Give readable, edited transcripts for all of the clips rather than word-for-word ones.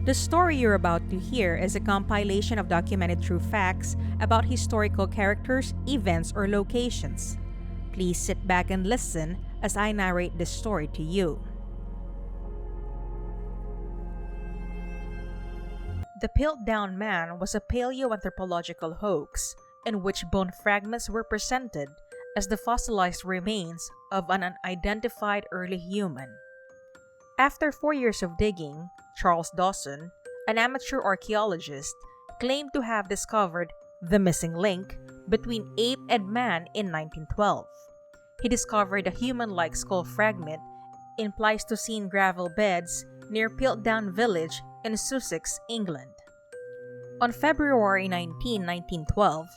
The story you're about to hear is a compilation of documented true facts about historical characters, events, or locations. Please sit back and listen as I narrate this story to you. The Piltdown Man was a paleoanthropological hoax in which bone fragments were presented as the fossilized remains of an unidentified early human. After 4 years of digging, Charles Dawson, an amateur archaeologist, claimed to have discovered the missing link between ape and man in 1912. He discovered a human-like skull fragment in Pleistocene gravel beds near Piltdown village in Sussex, England. On February 19, 1912,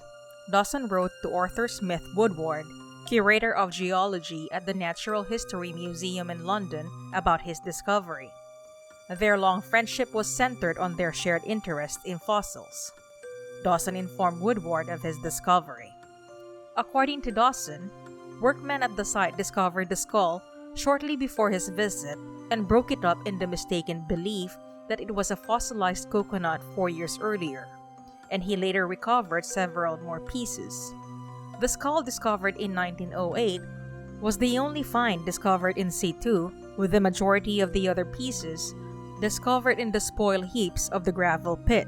Dawson wrote to Arthur Smith Woodward, curator of geology at the Natural History Museum in London, about his discovery. Their long friendship was centered on their shared interest in fossils. Dawson informed Woodward of his discovery. According to Dawson, workmen at the site discovered the skull shortly before his visit and broke it up in the mistaken belief that it was a fossilized coconut 4 years earlier, and he later recovered several more pieces. The skull discovered in 1908 was the only find discovered in situ, with the majority of the other pieces discovered in the spoil heaps of the gravel pit.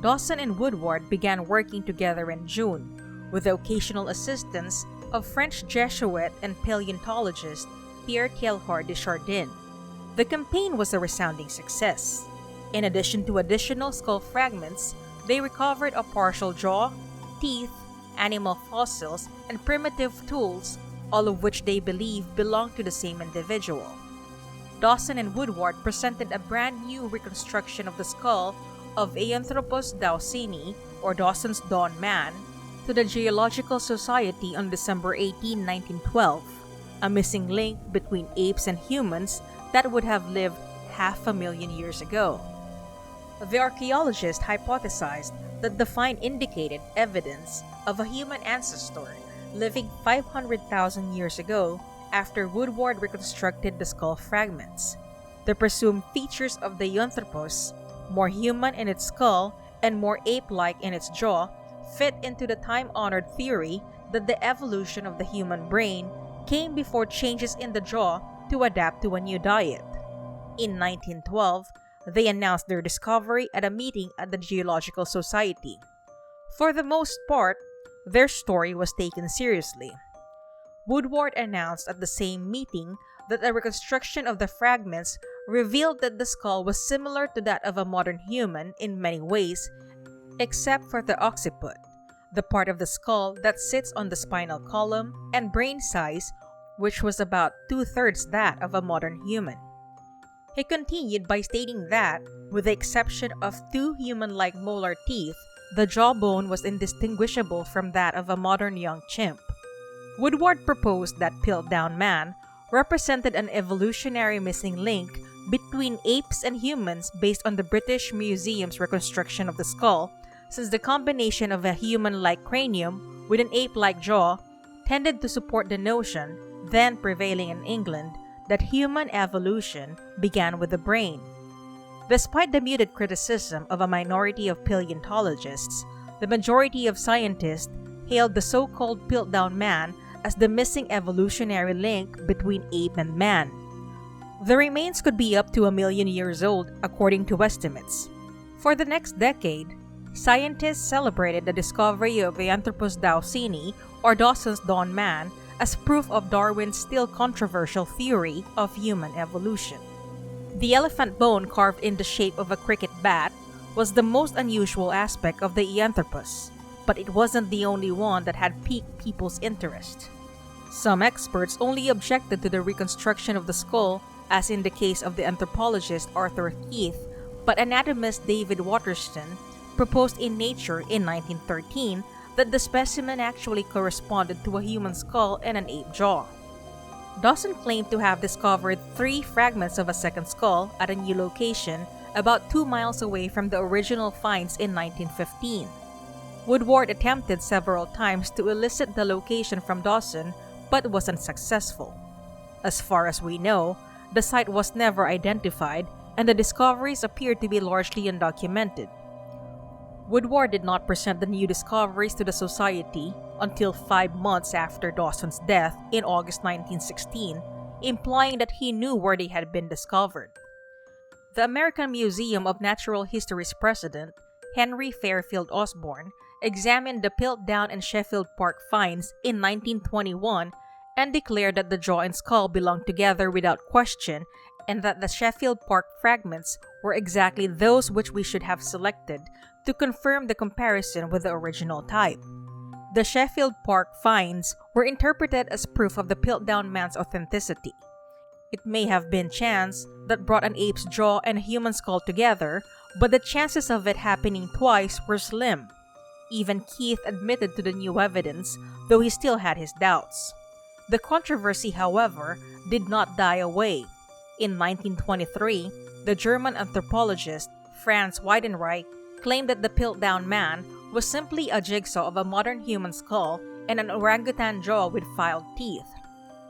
Dawson and Woodward began working together in June, with the occasional assistance of French Jesuit and paleontologist Pierre Teilhard de Chardin. The campaign was a resounding success. In addition to additional skull fragments, they recovered a partial jaw, teeth, animal fossils, and primitive tools, all of which they believe belonged to the same individual. Dawson and Woodward presented a brand new reconstruction of the skull of Aeanthropus dawsoni, or Dawson's Dawn Man, to the Geological Society on December 18, 1912, a missing link between apes and humans that would have lived 500,000 years ago. The archaeologist hypothesized that the find indicated evidence of a human ancestor living 500,000 years ago after Woodward reconstructed the skull fragments. The presumed features of the Aeanthropus, more human in its skull and more ape-like in its jaw, fit into the time-honored theory that the evolution of the human brain came before changes in the jaw to adapt to a new diet. In 1912, they announced their discovery at a meeting at the Geological Society. For the most part, their story was taken seriously. Woodward announced at the same meeting that a reconstruction of the fragments revealed that the skull was similar to that of a modern human in many ways, except for the occiput, the part of the skull that sits on the spinal column, and brain size, which was about 2/3 that of a modern human. He continued by stating that, with the exception of two human-like molar teeth, the jawbone was indistinguishable from that of a modern young chimp. Woodward proposed that Piltdown Man represented an evolutionary missing link between apes and humans based on the British Museum's reconstruction of the skull, since the combination of a human-like cranium with an ape-like jaw tended to support the notion, then prevailing in England, that human evolution began with the brain. Despite the muted criticism of a minority of paleontologists, the majority of scientists hailed the so-called Piltdown Man as the missing evolutionary link between ape and man. The remains could be up to 1,000,000 years old, according to estimates. For the next decade, scientists celebrated the discovery of Aeanthropus dawsoni, or Dawson's Dawn Man, as proof of Darwin's still controversial theory of human evolution. The elephant bone carved in the shape of a cricket bat was the most unusual aspect of the Aeanthropus, but it wasn't the only one that had piqued people's interest. Some experts only objected to the reconstruction of the skull, as in the case of the anthropologist Arthur Keith, but anatomist David Waterston proposed in Nature in 1913 that the specimen actually corresponded to a human skull and an ape jaw. Dawson claimed to have discovered 3 fragments of a second skull at a new location about 2 miles away from the original finds in 1915. Woodward attempted several times to elicit the location from Dawson, but was unsuccessful. As far as we know, the site was never identified, and the discoveries appeared to be largely undocumented. Woodward did not present the new discoveries to the Society until 5 months after Dawson's death in August 1916, implying that he knew where they had been discovered. The American Museum of Natural History's president, Henry Fairfield Osborne, examined the Piltdown and Sheffield Park finds in 1921 and declared that the jaw and skull belonged together without question and that the Sheffield Park fragments were exactly those which we should have selected to confirm the comparison with the original type. The Sheffield Park finds were interpreted as proof of the Piltdown Man's authenticity. It may have been chance that brought an ape's jaw and a human skull together, but the chances of it happening twice were slim. Even Keith admitted to the new evidence, though he still had his doubts. The controversy, however, did not die away. In 1923, the German anthropologist Franz Weidenreich claimed that the Piltdown Man was simply a jigsaw of a modern human skull and an orangutan jaw with filed teeth.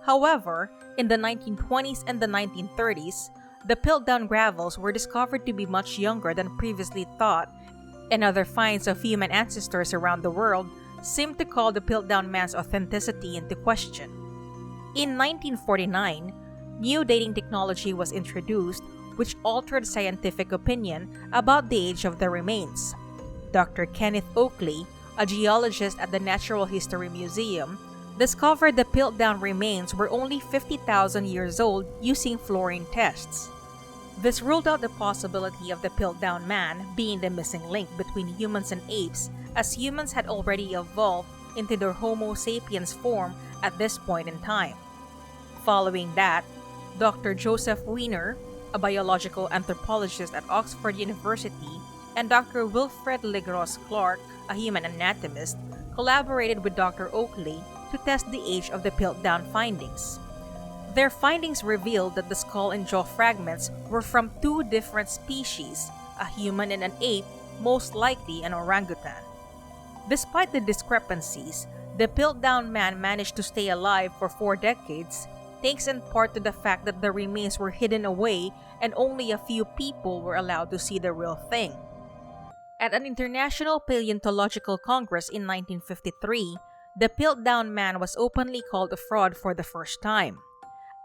However, in the 1920s and the 1930s, the Piltdown gravels were discovered to be much younger than previously thought, and other finds of human ancestors around the world seemed to call the Piltdown Man's authenticity into question. In 1949, new dating technology was introduced which altered scientific opinion about the age of the remains. Dr. Kenneth Oakley, a geologist at the Natural History Museum, discovered the Piltdown remains were only 50,000 years old using fluorine tests. This ruled out the possibility of the Piltdown Man being the missing link between humans and apes, as humans had already evolved into their Homo sapiens form at this point in time. Following that, Dr. Joseph Wiener, a biological anthropologist at Oxford University, and Dr. Wilfred Legros Clark, a human anatomist, collaborated with Dr. Oakley to test the age of the Piltdown findings. Their findings revealed that the skull and jaw fragments were from two different species, a human and an ape, most likely an orangutan. Despite the discrepancies, the Piltdown Man managed to stay alive for 4 decades, thanks in part to the fact that the remains were hidden away and only a few people were allowed to see the real thing. At an International Paleontological Congress in 1953, the Piltdown Man was openly called a fraud for the first time.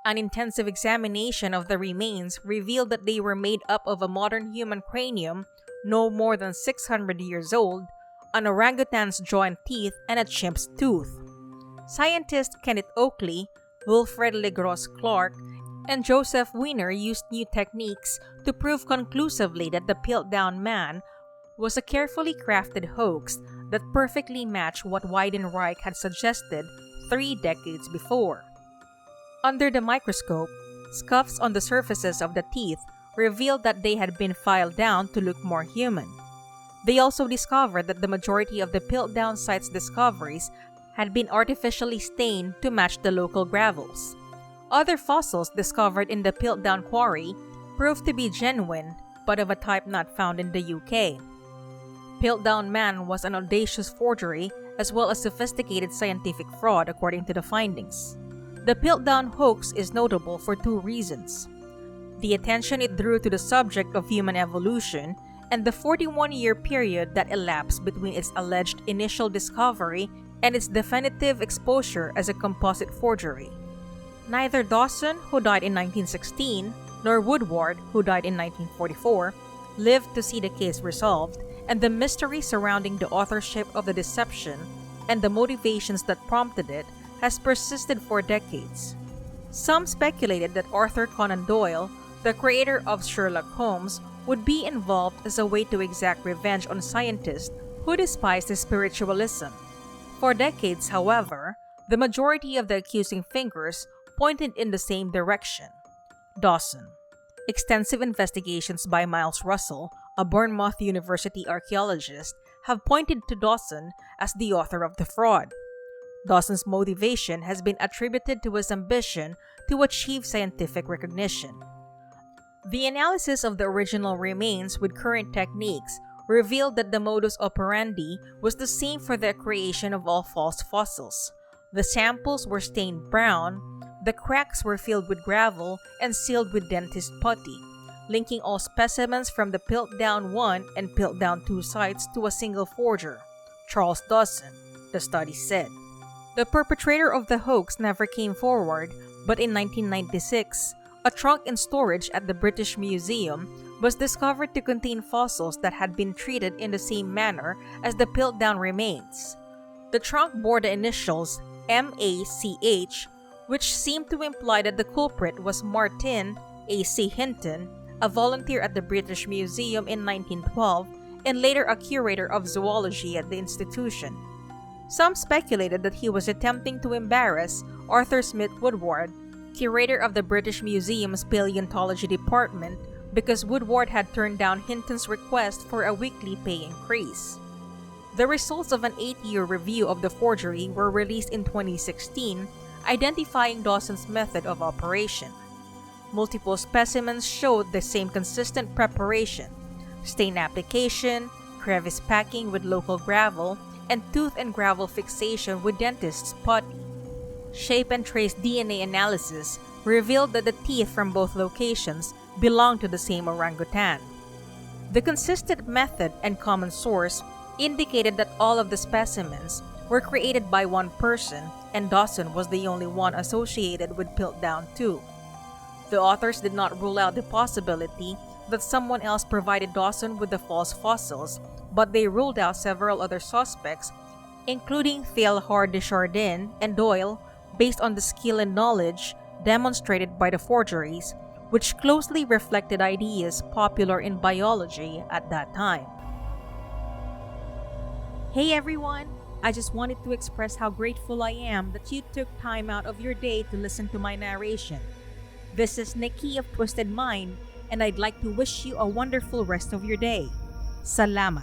An intensive examination of the remains revealed that they were made up of a modern human cranium, no more than 600 years old, an orangutan's jaw and teeth, and a chimp's tooth. Scientists Kenneth Oakley, Wilfred Legros Clark, and Joseph Wiener used new techniques to prove conclusively that the Piltdown Man was a carefully crafted hoax that perfectly matched what Weidenreich had suggested 3 decades before. Under the microscope, scuffs on the surfaces of the teeth revealed that they had been filed down to look more human. They also discovered that the majority of the Piltdown site's discoveries had been artificially stained to match the local gravels. Other fossils discovered in the Piltdown quarry proved to be genuine, but of a type not found in the UK. Piltdown Man was an audacious forgery as well as sophisticated scientific fraud according to the findings. The Piltdown hoax is notable for 2 reasons: the attention it drew to the subject of human evolution and the 41-year period that elapsed between its alleged initial discovery and its definitive exposure as a composite forgery. Neither Dawson, who died in 1916, nor Woodward, who died in 1944, lived to see the case resolved, and the mystery surrounding the authorship of the deception and the motivations that prompted it has persisted for decades. Some speculated that Arthur Conan Doyle, the creator of Sherlock Holmes, would be involved as a way to exact revenge on scientists who despised his spiritualism. For decades, however, the majority of the accusing fingers pointed in the same direction: Dawson. Extensive investigations by Miles Russell, a Bournemouth University archaeologist, have pointed to Dawson as the author of the fraud. Dawson's motivation has been attributed to his ambition to achieve scientific recognition. The analysis of the original remains with current techniques revealed that the modus operandi was the same for the creation of all false fossils. The samples were stained brown, the cracks were filled with gravel and sealed with dentist putty, linking all specimens from the Piltdown 1 and Piltdown 2 sites to a single forger, Charles Dawson, the study said. The perpetrator of the hoax never came forward, but in 1996, a trunk in storage at the British Museum was discovered to contain fossils that had been treated in the same manner as the Piltdown remains. The trunk bore the initials MACH, which seemed to imply that the culprit was Martin A.C. Hinton, a volunteer at the British Museum in 1912 and later a curator of zoology at the institution. Some speculated that he was attempting to embarrass Arthur Smith Woodward, curator of the British Museum's paleontology department, because Woodward had turned down Hinton's request for a weekly pay increase. The results of an 8-year review of the forgery were released in 2016, identifying Dawson's method of operation. Multiple specimens showed the same consistent preparation: stain application, crevice packing with local gravel, and tooth and gravel fixation with dentist's putty. Shape and trace DNA analysis revealed that the teeth from both locations belonged to the same orangutan. The consistent method and common source indicated that all of the specimens were created by one person, and Dawson was the only one associated with Piltdown 2. The authors did not rule out the possibility that someone else provided Dawson with the false fossils, but they ruled out several other suspects, including Teilhard de Chardin and Doyle, based on the skill and knowledge demonstrated by the forgeries, which closely reflected ideas popular in biology at that time. Hey everyone! I just wanted to express how grateful I am that you took time out of your day to listen to my narration. This is Nikki of Twysted Mind, and I'd like to wish you a wonderful rest of your day. Salamat!